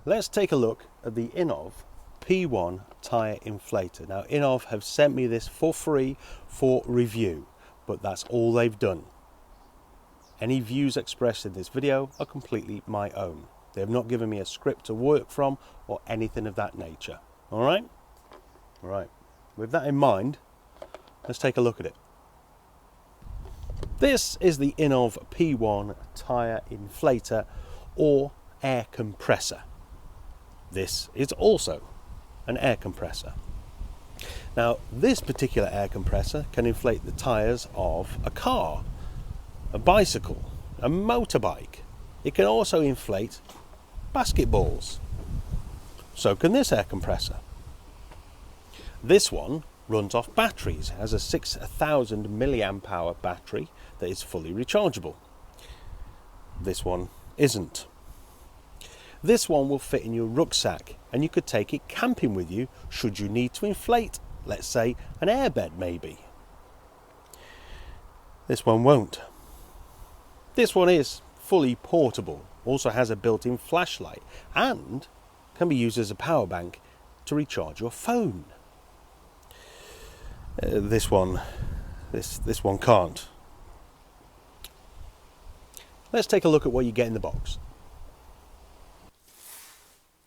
Let's take a look at the INNOVV P1 tyre inflator. Now INNOVV have sent me this for free for review, but that's all they've done. Any views expressed in this video are completely my own. They have not given me a script to work from or anything of that nature. All right? All right. With that in mind, let's take a look at it. This is the INNOVV P1 tyre inflator or air compressor. This is also an air compressor. Now, this particular air compressor can inflate the tyres of a car, a bicycle, a motorbike. It can also inflate basketballs. So can this air compressor. This one runs off batteries. It has a 6,000 milliamp hour battery that is fully rechargeable. This one isn't. This one will fit in your rucksack and you could take it camping with you should you need to inflate, let's say, an airbed maybe. This one won't. This one is fully portable, also has a built-in flashlight and can be used as a power bank to recharge your phone. This one can't. Let's take a look at what you get in the box.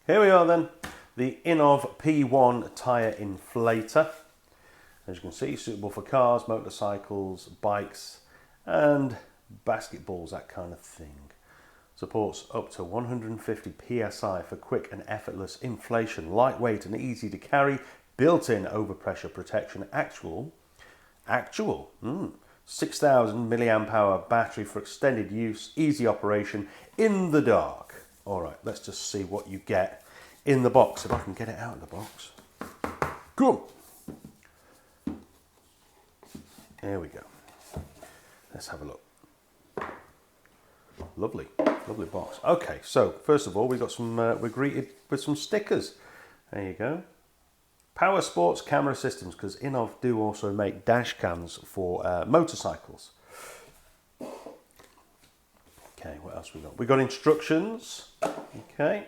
Here we are then, the INNOVV P1 tyre inflator. As you can see, suitable for cars, motorcycles, bikes and basketballs, that kind of thing. Supports up to 150 psi for quick and effortless inflation, lightweight and easy to carry, built-in overpressure protection, actual 6,000 milliamp hour battery for extended use, easy operation in the dark. All right, let's just see what you get in the box, if I can get it out of the box. Come on. There we go. Let's have a look. Lovely, lovely box. Okay, so first of all, we've got some. We're greeted with some stickers. There you go. Power Sports camera systems, because INNOVV do also make dash cams for motorcycles. Okay, what else we got? We got instructions. Okay,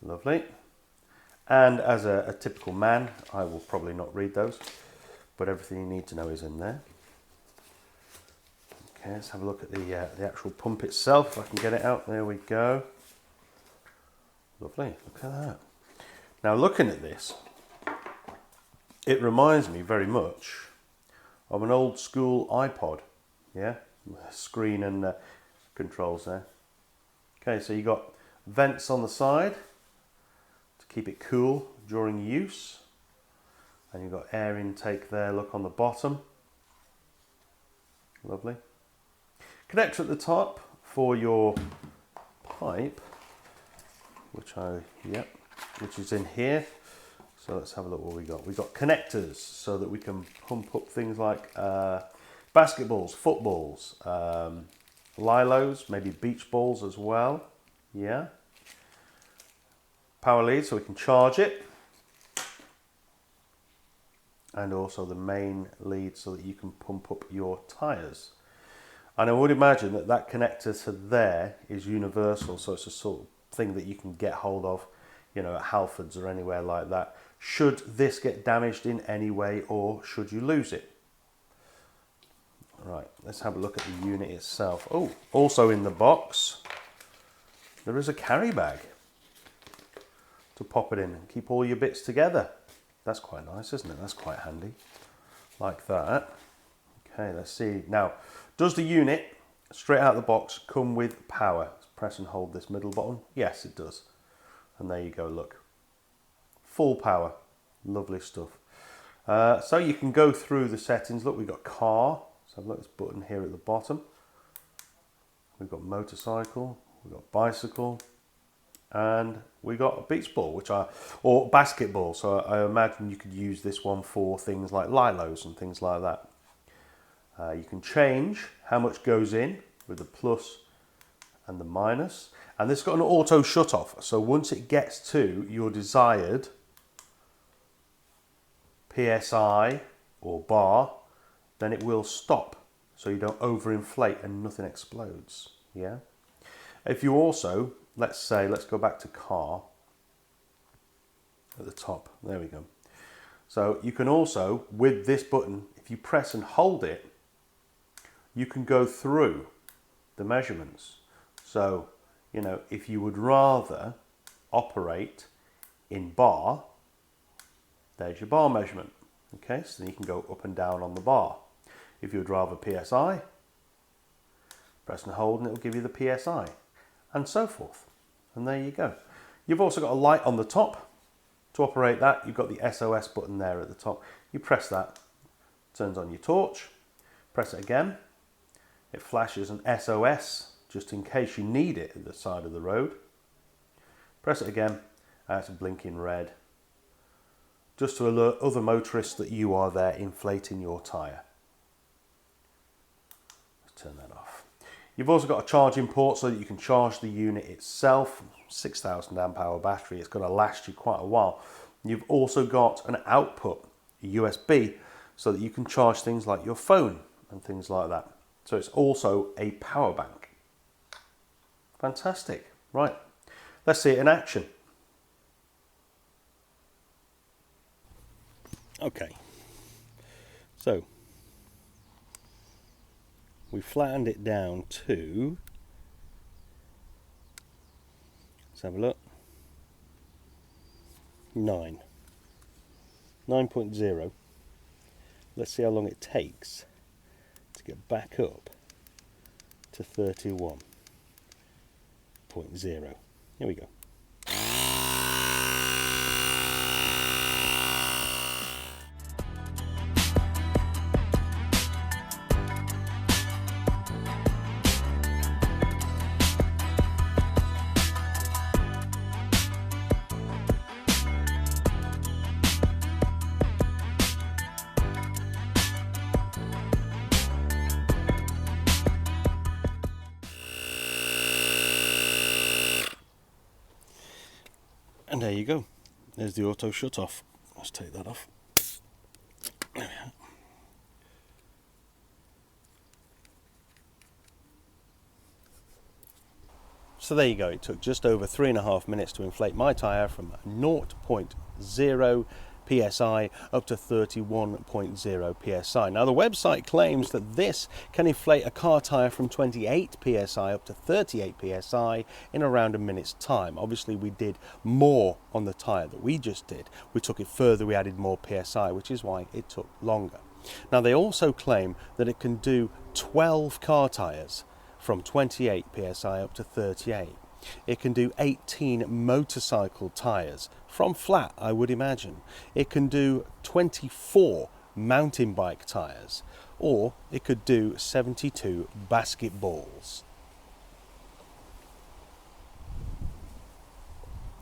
lovely. And as a typical man, I will probably not read those, but everything you need to know is in there. Okay, let's have a look at the actual pump itself, if I can get it out. There we go. Lovely, look at that. Now looking at this, it reminds me very much of an old school iPod. Yeah, screen and controls there. Okay, so you got vents on the side to keep it cool during use, and you've got air intake there, look, on the bottom. Lovely. Connector at the top for your pipe, which is in here. So let's have a look what we got. We've got connectors so that we can pump up things like basketballs, footballs, lilos, maybe beach balls as well. Yeah. Power lead so we can charge it. And also the main lead so that you can pump up your tyres. And I would imagine that that connector to there is universal, so it's a sort of thing that you can get hold of, you know, at Halfords or anywhere like that. Should this get damaged in any way, or should you lose it? Right, let's have a look at the unit itself. Oh, also in the box, there is a carry bag to pop it in and keep all your bits together. That's quite nice, isn't it? That's quite handy, like that. Okay, let's see. Now, does the unit, straight out of the box, come with power? Let's press and hold this middle button. Yes, it does. And there you go, look. Full power. Lovely stuff. So you can go through the settings. Look, we've got car. So have a look at this button here at the bottom. We've got motorcycle. We've got bicycle. And we got a beach ball, or basketball. So I imagine you could use this one for things like lilos and things like that. You can change how much goes in with the plus and the minus. And this has got an auto shut off. So once it gets to your desired PSI or bar, then it will stop. So you don't overinflate and nothing explodes. Yeah. If you also, let's go back to car. at the top. There we go. So you can also, with this button, if you press and hold it, you can go through the measurements. So, you know, if you would rather operate in bar, there's your bar measurement. Okay, so then you can go up and down on the bar. If you would rather PSI, press and hold and it will give you the PSI, and so forth. And there you go. You've also got a light on the top. To operate that, you've got the SOS button there at the top. You press that, turns on your torch. Press it again. It flashes an SOS, just in case you need it at the side of the road. Press it again, and it's blinking red, just to alert other motorists that you are there inflating your tyre. Let's turn that off. You've also got a charging port so that you can charge the unit itself. 6,000 amp hour battery, it's going to last you quite a while. You've also got an output, a USB, so that you can charge things like your phone and things like that. So it's also a power bank. Fantastic. Right, let's see it in action. Okay, so we flattened it down to, let's have a look, 9.0. Let's see how long it takes to get back up to 31.0. Here we go. And there you go. There's the auto shut off. Let's take that off. There we are. So there you go. It took just over 3.5 minutes to inflate my tyre from 0.0 PSI up to 31.0 PSI. Now the website claims that this can inflate a car tyre from 28 PSI up to 38 PSI in around a minute's time. Obviously we did more on the tyre that we just did. We took it further, we added more PSI, which is why it took longer. Now they also claim that it can do 12 car tyres from 28 PSI up to 38. It can do 18 motorcycle tyres from flat, I would imagine. It can do 24 mountain bike tyres, or it could do 72 basketballs.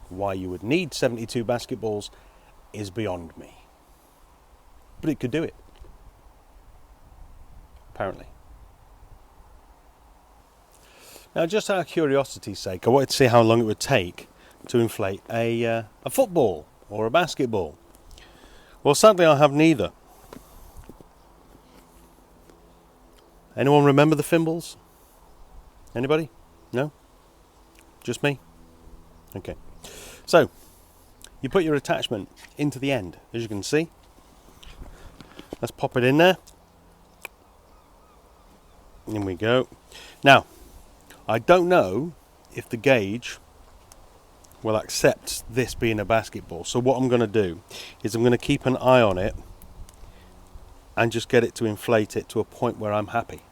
Why you would need 72 basketballs is beyond me. But it could do it, apparently. Now, just out of curiosity's sake, I wanted to see how long it would take to inflate a football or a basketball. Well, sadly, I have neither. Anyone remember the Fimbles? Anybody? No? Just me? Okay. So, you put your attachment into the end, as you can see. Let's pop it in there. In we go. Now, I don't know if the gauge will accept this being a basketball. So what I'm going to do is I'm going to keep an eye on it and just get it to inflate it to a point where I'm happy.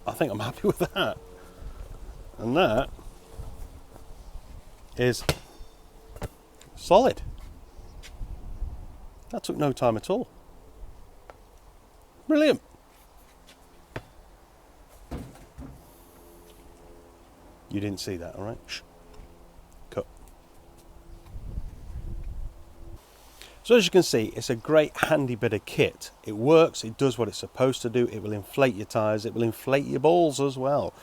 I think I'm happy with that. And that is solid. That took no time at all. Brilliant. You didn't see that, all right? Shh. Cut. So as you can see, it's a great handy bit of kit. It works, it does what it's supposed to do, it will inflate your tyres, it will inflate your balls as well.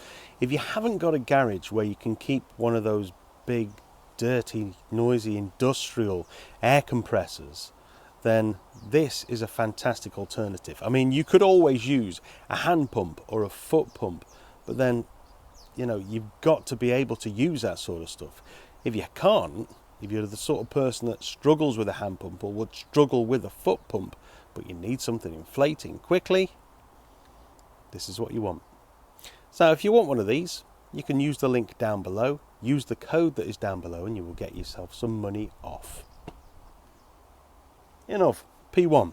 If you haven't got a garage where you can keep one of those big, dirty, noisy industrial air compressors, then this is a fantastic alternative. I mean, you could always use a hand pump or a foot pump, but then, you know, you've got to be able to use that sort of stuff. If you can't, if you're the sort of person that struggles with a hand pump or would struggle with a foot pump, but you need something inflating quickly, this is what you want. So if you want one of these, you can use the link down below, use the code that is down below, and you will get yourself some money off. INNOVV P1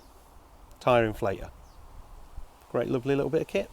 tyre inflator. Great lovely little bit of kit.